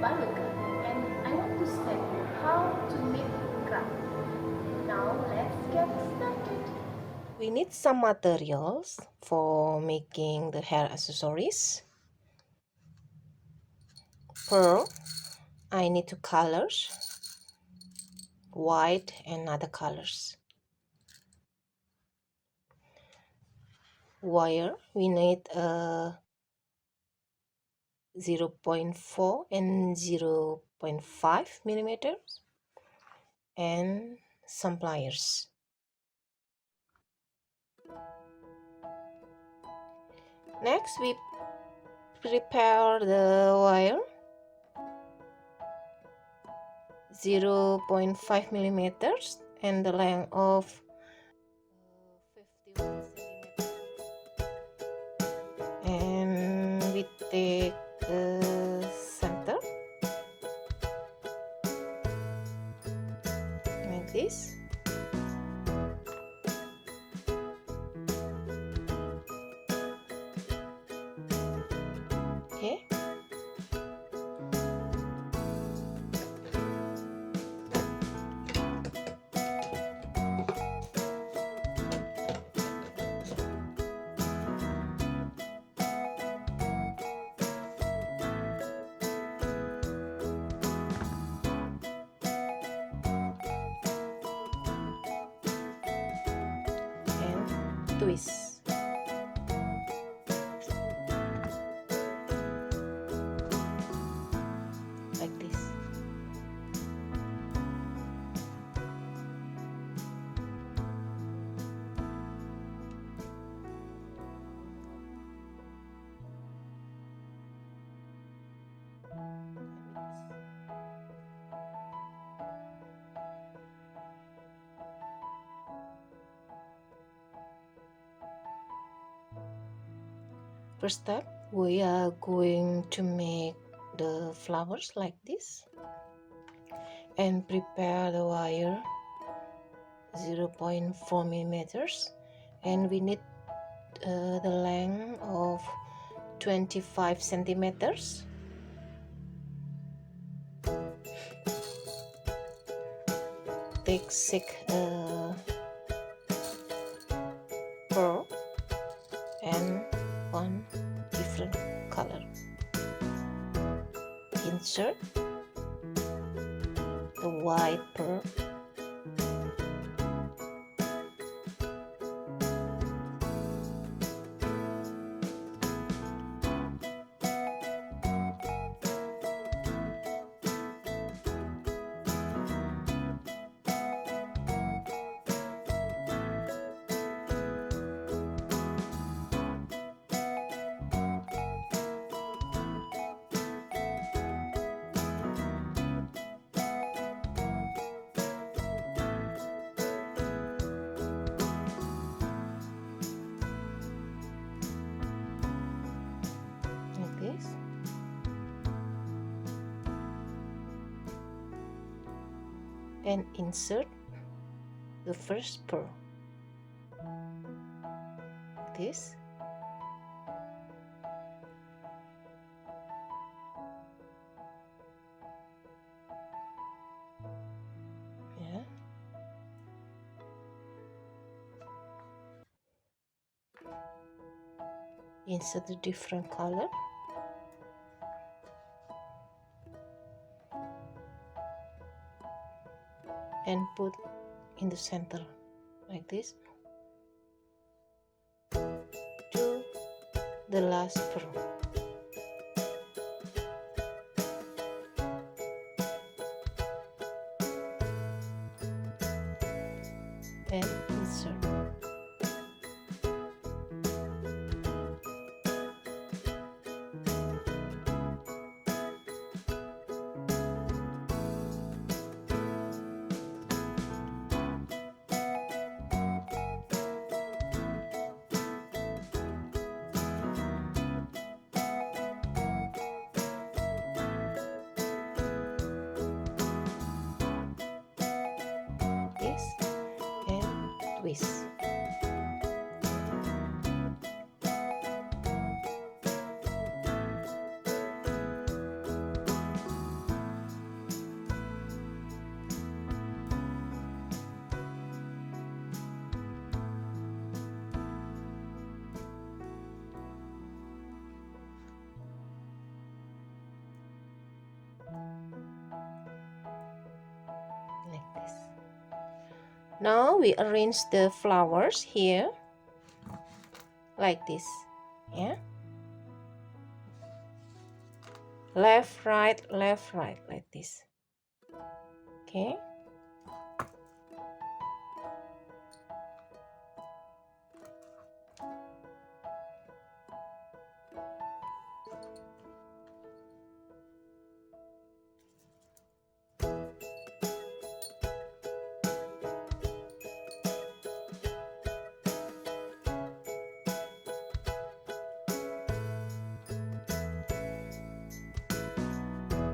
Baluka and I want to show you how to make craft. Now let's get started. We need some materials for making the hair accessories. Pearl, I need two colors, white and other colors. Wire, we need 0.4 and 0.5 millimeters, and some pliers. Next, we prepare the wire 0.5 millimeters and the length of 51 centimeters, and we take the center like this. Okay, and twist like this. First step, we are going to make the flowers like this and prepare the wire 0.4 millimeters, and we need the length of 25 centimeters. Take 6 pearl and one different color. Insert the white pearl like this, and insert the first pearl like this. Yeah. Insert a different color. And put in the center like this to the last pearl. And insert. This and twist. Now we arrange the flowers here like this. Yeah, left right like this. Okay,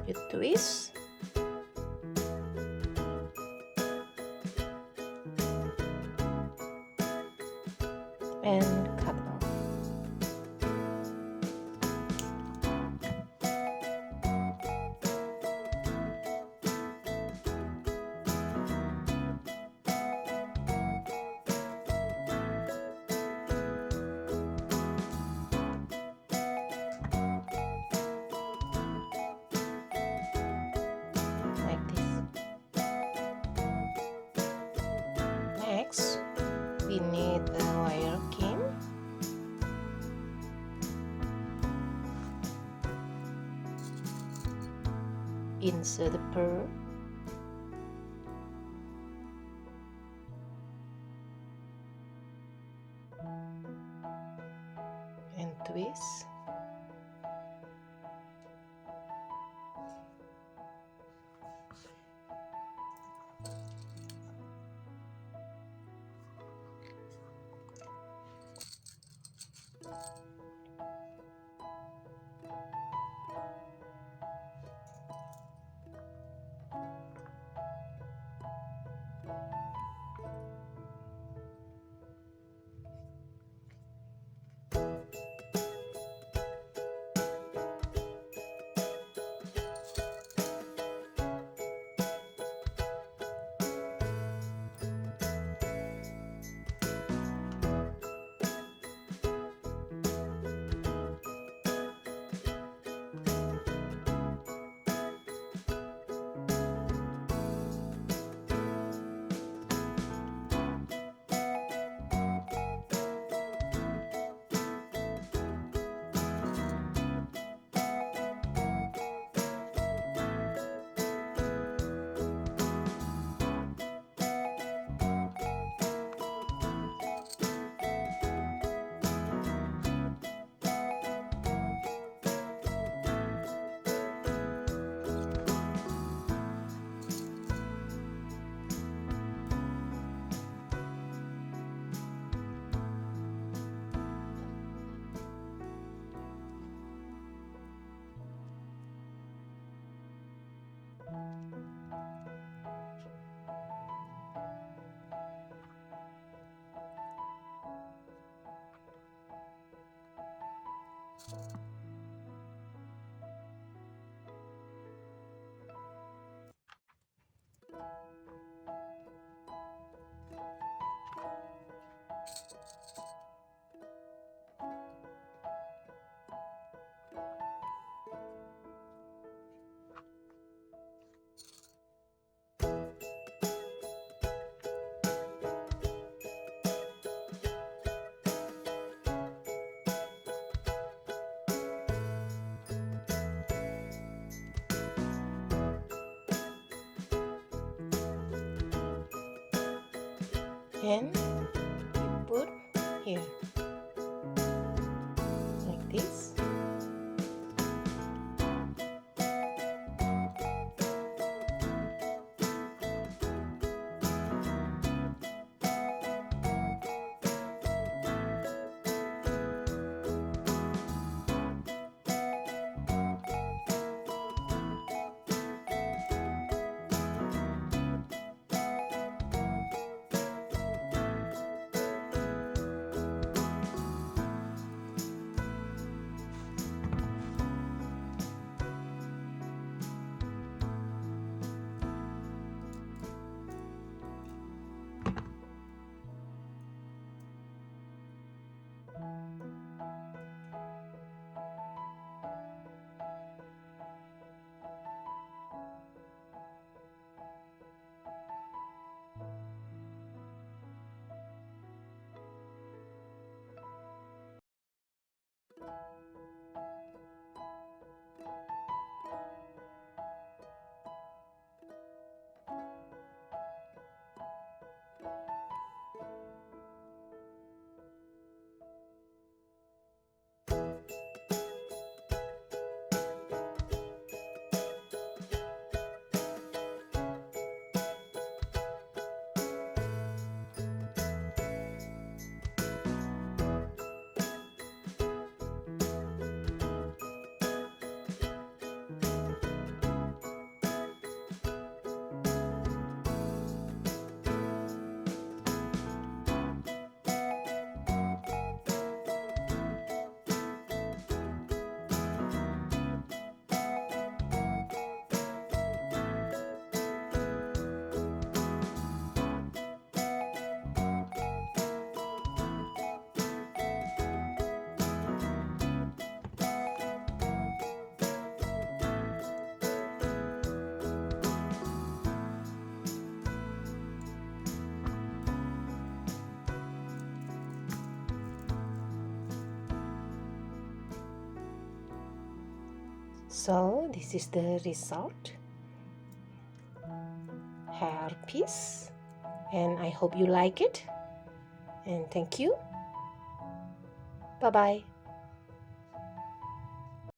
you twist and cut off. Like this. Next, we need the wire cane. Insert the pearl and twist. And you put here like this. So this is the result, hairpiece, and I hope you like it, and thank you. Bye bye.